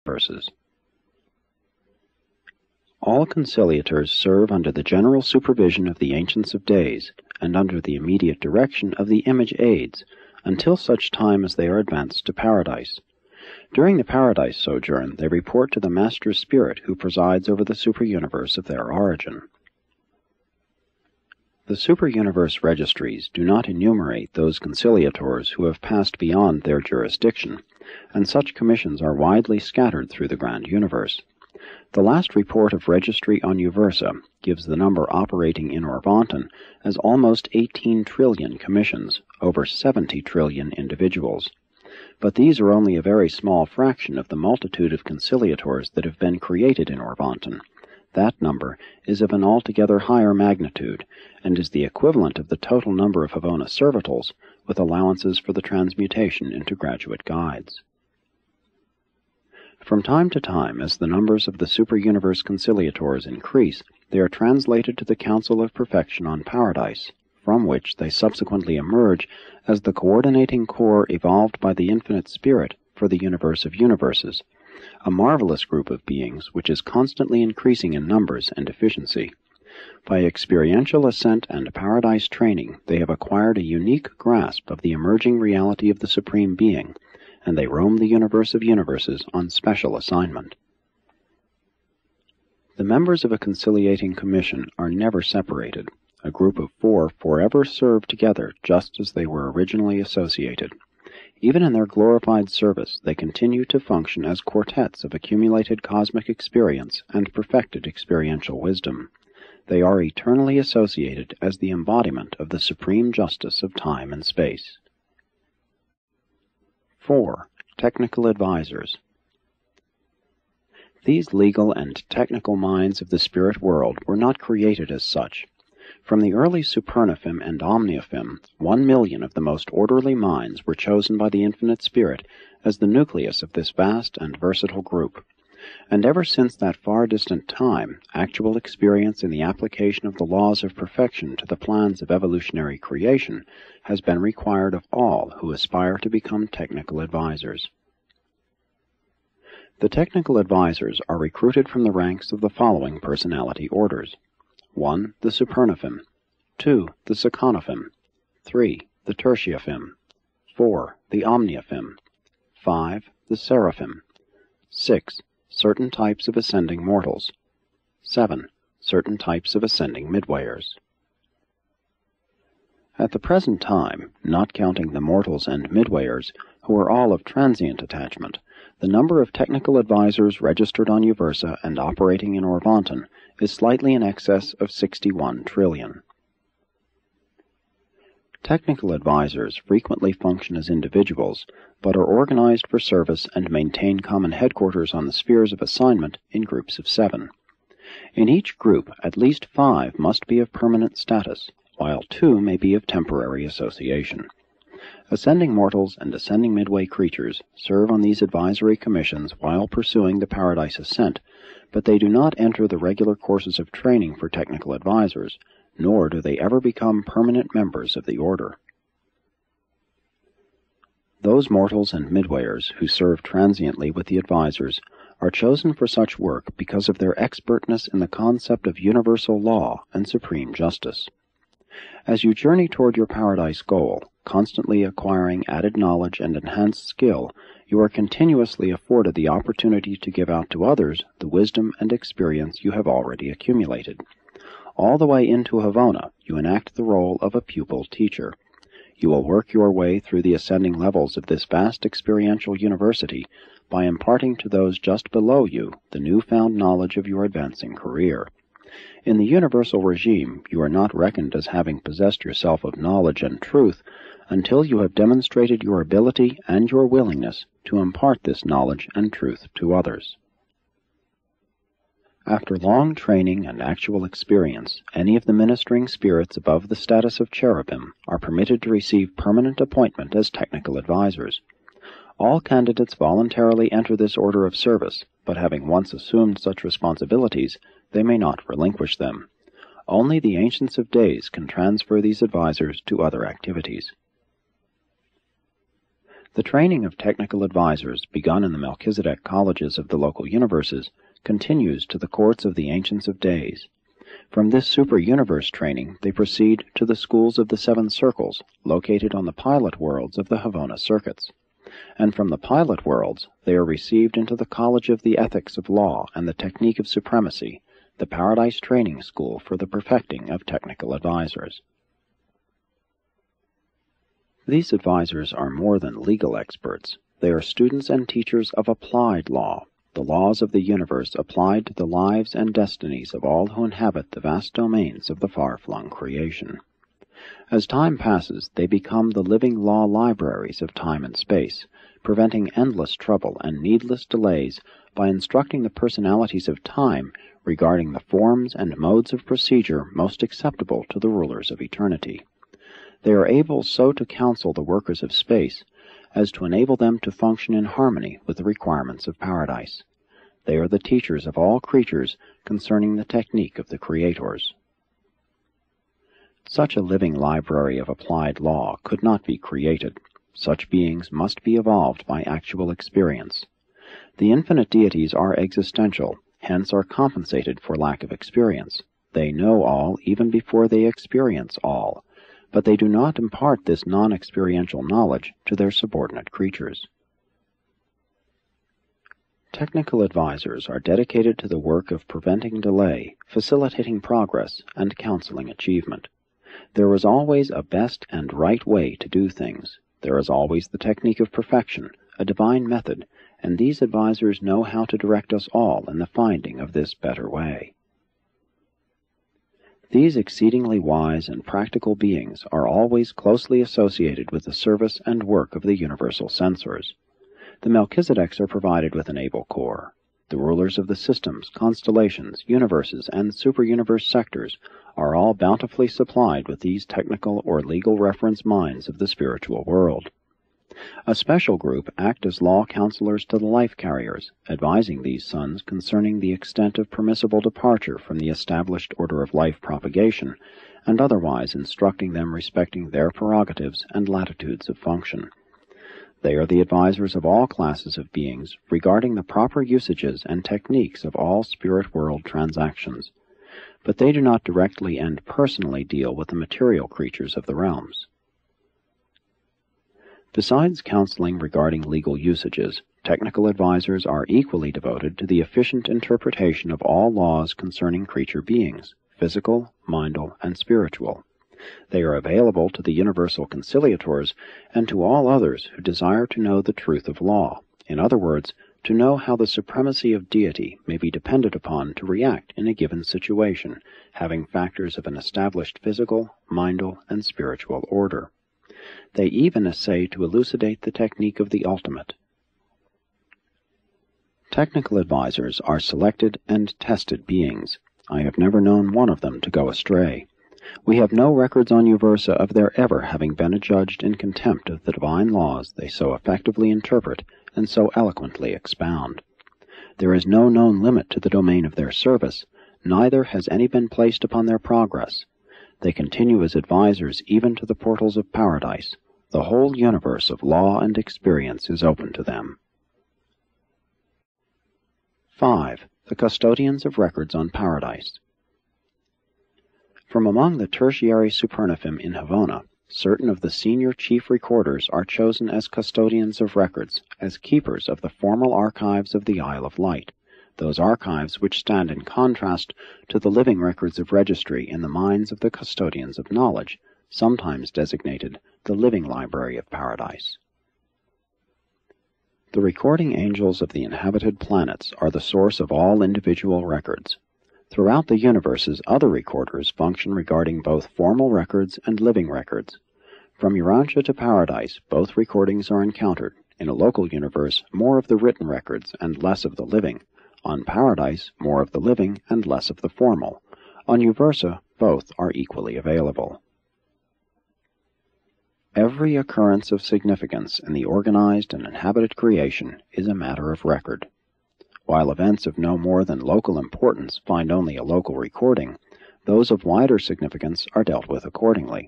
universes. All conciliators serve under the general supervision of the Ancients of Days, and under the immediate direction of the Image Aids, until such time as they are advanced to Paradise. During the Paradise sojourn, they report to the Master Spirit who presides over the superuniverse of their origin. The superuniverse registries do not enumerate those conciliators who have passed beyond their jurisdiction, and such commissions are widely scattered through the grand universe. The last report of Registry on Uversa gives the number operating in Orvonton as almost 18 trillion commissions, over 70 trillion individuals. But these are only a very small fraction of the multitude of conciliators that have been created in Orvonton. That number is of an altogether higher magnitude, and is the equivalent of the total number of Havona servitals, with allowances for the transmutation into graduate guides. From time to time, as the numbers of the superuniverse conciliators increase, they are translated to the Council of Perfection on Paradise, from which they subsequently emerge as the coordinating core evolved by the Infinite Spirit for the universe of universes, a marvelous group of beings which is constantly increasing in numbers and efficiency. By experiential ascent and Paradise training, they have acquired a unique grasp of the emerging reality of the Supreme Being, and they roam the universe of universes on special assignment. The members of a conciliating commission are never separated. A group of 4 forever serve together just as they were originally associated. Even in their glorified service, they continue to function as quartets of accumulated cosmic experience and perfected experiential wisdom. They are eternally associated as the embodiment of the supreme justice of time and space. 4. Technical Advisors. These legal and technical minds of the spirit world were not created as such. From the early Supernaphim and Omniaphim, 1,000,000 of the most orderly minds were chosen by the Infinite Spirit as the nucleus of this vast and versatile group. And ever since that far-distant time, actual experience in the application of the laws of perfection to the plans of evolutionary creation has been required of all who aspire to become technical advisors. The technical advisors are recruited from the ranks of the following personality orders. 1. The Supernaphim. 2. The Seconaphim. 3. The Tertiaphim. 4. The Omniaphim. 5. The Seraphim. 6. Certain types of ascending mortals. 7. Certain types of ascending midwayers. At the present time, not counting the mortals and midwayers, who are all of transient attachment, the number of technical advisors registered on Uversa and operating in Orvonton is slightly in excess of 61 trillion. Technical advisors frequently function as individuals, but are organized for service and maintain common headquarters on the spheres of assignment in groups of 7. In each group, at least 5 must be of permanent status, while 2 may be of temporary association. Ascending mortals and ascending midway creatures serve on these advisory commissions while pursuing the Paradise ascent, but they do not enter the regular courses of training for technical advisors, nor do they ever become permanent members of the order. Those mortals and midwayers who serve transiently with the advisors are chosen for such work because of their expertness in the concept of universal law and supreme justice. As you journey toward your Paradise goal, constantly acquiring added knowledge and enhanced skill, you are continuously afforded the opportunity to give out to others the wisdom and experience you have already accumulated. All the way into Havona, you enact the role of a pupil teacher. You will work your way through the ascending levels of this vast experiential university by imparting to those just below you the newfound knowledge of your advancing career. In the universal regime, you are not reckoned as having possessed yourself of knowledge and truth until you have demonstrated your ability and your willingness to impart this knowledge and truth to others. After long training and actual experience, any of the ministering spirits above the status of cherubim are permitted to receive permanent appointment as technical advisors. All candidates voluntarily enter this order of service, but having once assumed such responsibilities, they may not relinquish them. Only the Ancients of Days can transfer these advisors to other activities. The training of technical advisors begun in the Melchizedek colleges of the local universes continues to the courts of the Ancients of Days. From this super-universe training they proceed to the schools of the Seven Circles, located on the pilot worlds of the Havona circuits. And from the pilot worlds they are received into the College of the Ethics of Law and the Technique of Supremacy, the Paradise Training School for the perfecting of technical advisors. These advisors are more than legal experts. They are students and teachers of applied law, the laws of the universe applied to the lives and destinies of all who inhabit the vast domains of the far-flung creation. As time passes, they become the living law libraries of time and space, preventing endless trouble and needless delays by instructing the personalities of time regarding the forms and modes of procedure most acceptable to the rulers of eternity. They are able so to counsel the workers of space as to enable them to function in harmony with the requirements of paradise. They are the teachers of all creatures concerning the technique of the creators. Such a living library of applied law could not be created. Such beings must be evolved by actual experience. The infinite deities are existential, hence are compensated for lack of experience. They know all even before they experience all, but they do not impart this non-experiential knowledge to their subordinate creatures. Technical advisors are dedicated to the work of preventing delay, facilitating progress, and counseling achievement. There is always a best and right way to do things. There is always the technique of perfection, a divine method, and these advisors know how to direct us all in the finding of this better way. These exceedingly wise and practical beings are always closely associated with the service and work of the universal censors. The Melchizedeks are provided with an able corps. The rulers of the systems, constellations, universes, and super-universe sectors are all bountifully supplied with these technical or legal reference minds of the spiritual world. A special group act as law counselors to the life carriers, advising these sons concerning the extent of permissible departure from the established order of life propagation, and otherwise instructing them respecting their prerogatives and latitudes of function. They are the advisors of all classes of beings regarding the proper usages and techniques of all spirit world transactions, but they do not directly and personally deal with the material creatures of the realms. Besides counseling regarding legal usages, technical advisors are equally devoted to the efficient interpretation of all laws concerning creature beings, physical, mindal, and spiritual. They are available to the universal conciliators and to all others who desire to know the truth of law, in other words, to know how the supremacy of deity may be depended upon to react in a given situation, having factors of an established physical, mindal, and spiritual order. They even essay to elucidate the technique of the ultimate. Technical advisors are selected and tested beings. I have never known one of them to go astray. We have no records on Uversa of their ever having been adjudged in contempt of the divine laws they so effectively interpret and so eloquently expound. There is no known limit to the domain of their service, neither has any been placed upon their progress. They continue as advisors even to the portals of paradise. The whole universe of law and experience is open to them. 5. The Custodians of Records on Paradise. From among the tertiary supernaphim in Havona, certain of the senior chief recorders are chosen as custodians of records, as keepers of the formal archives of the Isle of Light, those archives which stand in contrast to the living records of registry in the minds of the custodians of knowledge, sometimes designated the living library of paradise. The recording angels of the inhabited planets are the source of all individual records. Throughout the universes, other recorders function regarding both formal records and living records. From Urantia to Paradise, both recordings are encountered. In a local universe, more of the written records and less of the living. On Paradise, more of the living and less of the formal. On Uversa, both are equally available. Every occurrence of significance in the organized and inhabited creation is a matter of record. While events of no more than local importance find only a local recording, those of wider significance are dealt with accordingly.